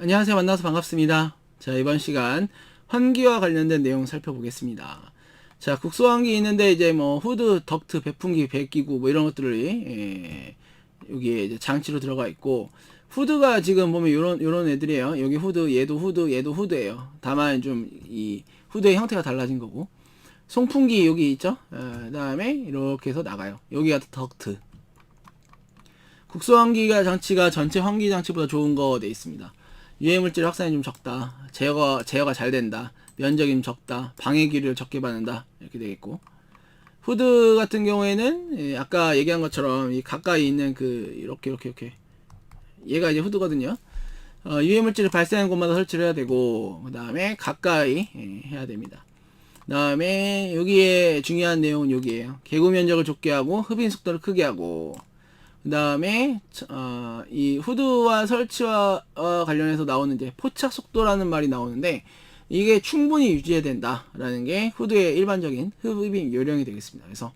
안녕하세요. 만나서 반갑습니다. 자, 이번 시간 환기와 관련된 내용 살펴보겠습니다. 자, 국소환기 있는데 이제 뭐 후드, 덕트, 배풍기, 배기구 뭐 이런 것들이 여기에 이제 장치로 들어가 있고, 후드가 지금 보면 요런 애들이에요. 여기 후드, 얘도 후드, 얘도 후드예요. 다만 좀 이 후드의 형태가 달라진 거고, 송풍기 여기 있죠. 그다음에 이렇게 해서 나가요. 여기가 덕트. 국소환기가 장치가 전체 환기 장치보다 좋은 거 돼 있습니다. 유해물질 확산이 좀 적다. 제어가 잘 된다. 면적이 좀 적다. 방해기를 적게 받는다. 이렇게 되겠고. 후드 같은 경우에는 아까 얘기한 것처럼 이 가까이 있는 그 이렇게 얘가 이제 후드거든요. 유해물질을 발생한 곳마다 설치를 해야 되고, 그 다음에 가까이 해야 됩니다. 그 다음에 여기에 중요한 내용은 여기에요. 개구 면적을 좁게 하고 흡인 속도를 크게 하고, 그 다음에 이 후드와 설치와 관련해서 나오는 이제 포착 속도라는 말이 나오는데, 이게 충분히 유지해야 된다라는 게 후드의 일반적인 흡입 요령이 되겠습니다. 그래서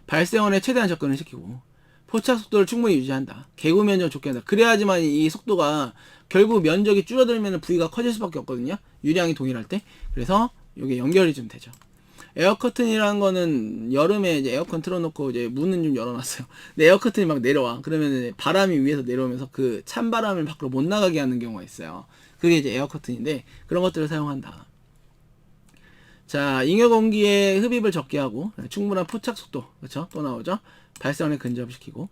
발생원에 최대한 접근을 시키고 포착 속도를 충분히 유지한다. 개구 면적을 좁게 한다. 그래야지만 이 속도가 결국 면적이 줄어들면 부위가 커질 수밖에 없거든요. 유량이 동일할 때. 그래서 이게 연결이 좀 되죠. 에어커튼이라는 거는 여름에 이제 에어컨 틀어놓고 이제 문은 좀 열어놨어요. 근데 에어커튼이 막 내려와. 그러면 바람이 위에서 내려오면서 그 찬바람을 밖으로 못 나가게 하는 경우가 있어요. 그게 이제 에어커튼인데, 그런 것들을 사용한다. 자, 잉여 공기의 흡입을 적게 하고 충분한 포착 속도, 그렇죠? 또 나오죠. 발생원에 근접시키고,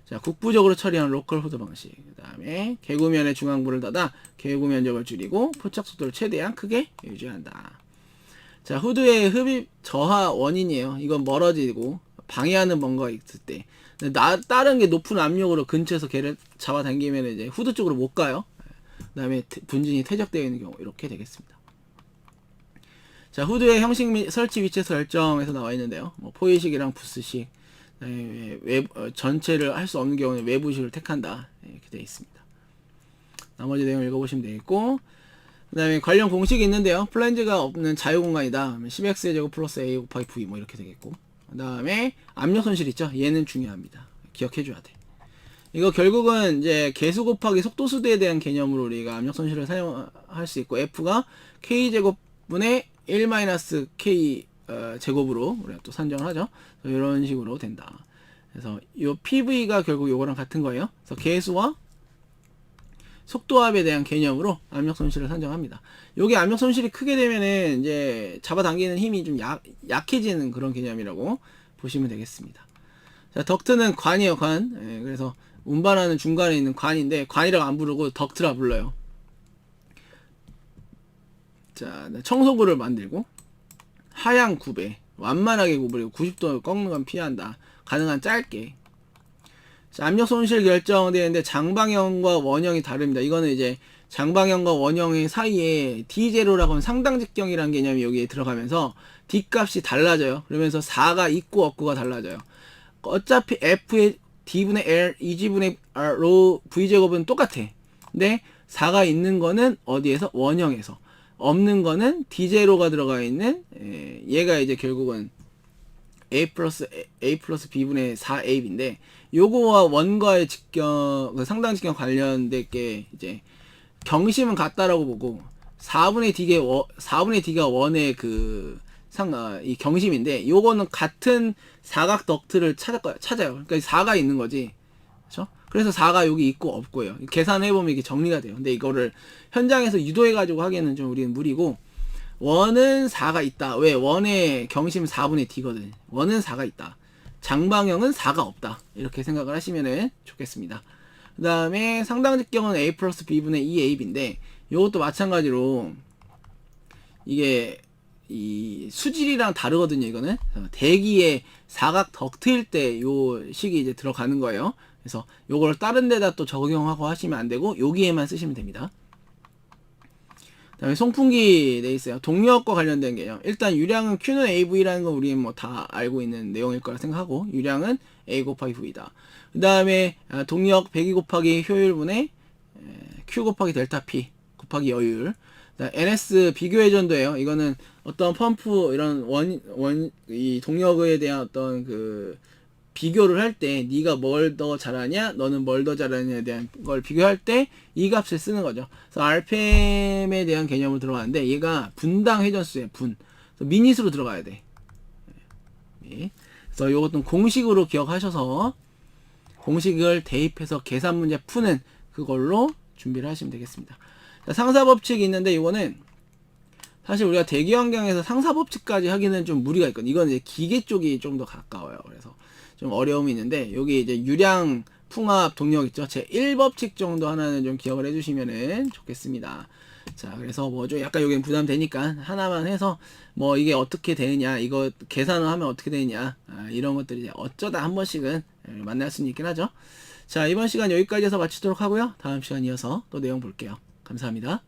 자, 국부적으로 처리하는 로컬 후드 방식. 그다음에 개구면의 중앙부를 닫아 개구 면적을 줄이고 포착 속도를 최대한 크게 유지한다. 자, 후드의 흡입 저하 원인이에요. 이건 멀어지고 방해하는 뭔가가 있을 때. 다른 게 높은 압력으로 근처에서 걔를 잡아당기면 이제 후드 쪽으로 못 가요. 그 다음에 분진이 퇴적되어 있는 경우 이렇게 되겠습니다. 자, 후드의 형식 및 설치 위치 설정에서 나와 있는데요. 뭐 포이식이랑 부스식, 전체를 할 수 없는 경우는 외부식을 택한다. 이렇게 되어 있습니다. 나머지 내용 읽어보시면 되겠고, 그 다음에 관련 공식이 있는데요. 플랜지가 없는 자유공간이다. 10x의 제곱 플러스 a 곱하기 v 뭐 이렇게 되겠고, 그 다음에 압력 손실 있죠. 얘는 중요합니다. 기억해줘야 돼. 이거 결국은 이제 개수 곱하기 속도수에 대한 개념으로 우리가 압력 손실을 사용할 수 있고, f가 k제곱분의 1-k 제곱으로 우리가 또 산정을 하죠. 이런 식으로 된다. 그래서 이 pv가 결국 요거랑 같은 거예요. 그래서 개수와 속도압에 대한 개념으로 압력 손실을 산정합니다. 요게 압력 손실이 크게 되면은 이제 잡아당기는 힘이 좀 약해지는 그런 개념이라고 보시면 되겠습니다. 자, 덕트는 관이에요, 관. 그래서 운반하는 중간에 있는 관인데, 관이라고 안 부르고 덕트라 불러요. 자, 청소부를 만들고 하향 구배, 완만하게 구부리고 90도 꺾는 건 피한다. 가능한 짧게. 자, 압력 손실 결정되는데 장방형과 원형이 다릅니다. 이거는 이제 장방형과 원형의 사이에 D0라고 하는 상당직경이라는 개념이 여기에 들어가면서 D 값이 달라져요. 그러면서 4가 있고 없고가 달라져요. 어차피 F의 D분의 L, 2G분의 R로 V제곱은 똑같아. 근데 4가 있는 거는 어디에서? 원형에서. 없는 거는 D0가 들어가 있는, 얘가 이제 결국은 A 플러스 B분의 4AB인데, 요거와 원과의 직경, 그 상당 직경 관련된 게 이제 경심은 같다라고 보고, 4분의 D가 원의 이 경심인데, 요거는 같은 사각 덕트를 찾아요. 그러니까 4가 있는 거지. 그렇죠? 그래서 4가 여기 있고 없고요. 계산해보면 이게 정리가 돼요. 근데 이거를 현장에서 유도해가지고 하기에는 좀 우리는 무리고, 원은 4가 있다. 왜? 원의 경심 4분의 D거든. 원은 4가 있다. 장방형은 4가 없다. 이렇게 생각을 하시면 좋겠습니다. 그 다음에 상당직경은 A 플러스 B분의 2AB인데, 이것도 마찬가지로 이게 이 수질이랑 다르거든요. 이거는 대기의 사각 덕트일 때 요 식이 이제 들어가는 거예요. 그래서 요걸 다른 데다 또 적용하고 하시면 안 되고, 여기에만 쓰시면 됩니다. 그 다음에 송풍기 돼 있어요. 동력과 관련된 개념. 일단 유량은 Q는 AV라는 건 우리는 뭐 다 알고 있는 내용일 거라 생각하고, 유량은 A 곱하기 V다. 그 다음에 동력 102 곱하기 효율분의 Q 곱하기 델타 P 곱하기 여율. NS 비교회전도예요. 이거는 어떤 펌프 이런 이 동력에 대한 어떤 비교를 할 때 네가 뭘 더 잘하냐 너는 뭘 더 잘하냐에 대한 걸 비교할 때 이 값을 쓰는 거죠. 그래서 RPM에 대한 개념으로 들어가는데 얘가 분당 회전수에 분 그래서 미닛으로 들어가야 돼. 그래서 이것도 공식으로 기억하셔서 공식을 대입해서 계산 문제 푸는 그걸로 준비를 하시면 되겠습니다. 자, 상사법칙이 있는데 이거는 사실 우리가 대기 환경에서 상사법칙까지 하기는 좀 무리가 있거든요. 이건 이제 기계 쪽이 좀 더 가까워요. 그래서 좀 어려움이 있는데 여기 이제 유량 풍합 동력 있죠. 제 1법칙 정도 하나는 좀 기억을 해주시면은 좋겠습니다. 자, 그래서 뭐 좀 약간 여기는 부담되니까 하나만 해서 뭐 이게 어떻게 되느냐, 이거 계산을 하면 어떻게 되느냐, 이런 것들이 이제 어쩌다 한 번씩은 만날 수는 있긴 하죠. 자, 이번 시간 여기까지 해서 마치도록 하고요. 다음 시간 이어서 또 내용 볼게요. 감사합니다.